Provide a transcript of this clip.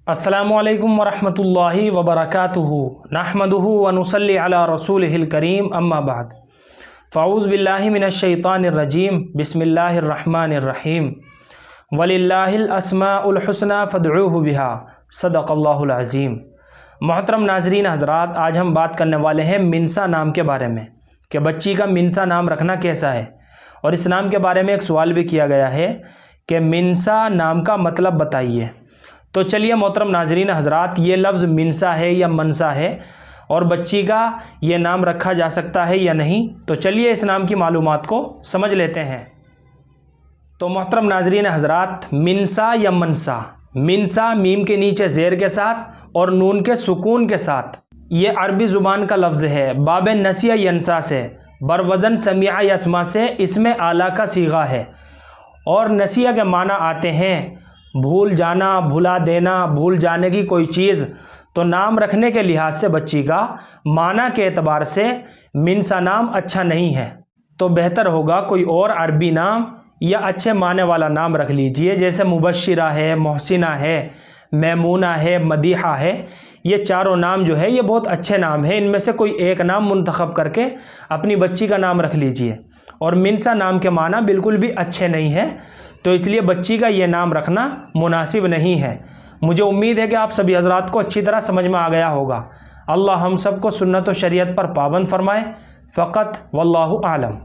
अस्सलामुअलैकुम वरहमतुल्लाहि वबरकातुहू नहमदुहु व नुसल्ली अला रसूलिहिल करीम अम्मा बाद फ़अऊज़ु बिल्लाहि मिनश्शैतानिर रजीम बिस्मिल्लाहिर रहमानिर रहीम वलिल्लाहिल अस्माउल हुस्ना फ़दऊहु बिहा सदक़ल्लाहुल अज़ीम। मोहतरम नाज़रीन हज़रात, आज हम बात करने वाले हैं मिनसा नाम के बारे में कि बच्ची का मिनसा नाम रखना कैसा है। और इस नाम के बारे में एक सवाल भी किया गया है कि मिनसा नाम का मतलब बताइए। तो चलिए मोहतरम नाज़रीन हज़रात, ये लफ्ज़ मिनसा है या मनसा है और बच्ची का ये नाम रखा जा सकता है या नहीं, तो चलिए इस नाम की मालूमात को समझ लेते हैं। तो मोहतरम नाज़रीन हज़रात, मिनसा या मनसा, मिनसा मीम के नीचे ज़ेर के साथ और नून के सुकून के साथ, ये अरबी ज़ुबान का लफ्ज़ है। बाब नसिया यंसा से, बरवज़न समिया यसमा से इसमें आला का सीगा है। और नसिया के माना आते हैं भूल जाना, भुला देना, भूल जाने की कोई चीज़। तो नाम रखने के लिहाज से बच्ची का माना के एतबार से मिनसा नाम अच्छा नहीं है, तो बेहतर होगा कोई और अरबी नाम या अच्छे माने वाला नाम रख लीजिए, जैसे मुबश्शिरा है, मोहसिना है, मैमूना है, मदीहा है। ये चारों नाम जो है ये बहुत अच्छे नाम हैं। इनमें से कोई एक नाम मुंतखब करके अपनी बच्ची का नाम रख लीजिए। और मिनसा नाम के माना बिल्कुल भी अच्छे नहीं है, तो इसलिए बच्ची का ये नाम रखना मुनासिब नहीं है। मुझे उम्मीद है कि आप सभी हज़रात को अच्छी तरह समझ में आ गया होगा। अल्लाह हम सबको सुन्नत व शरीयत पर पाबंद फरमाए। फ़क़त वल्लाहु आलम।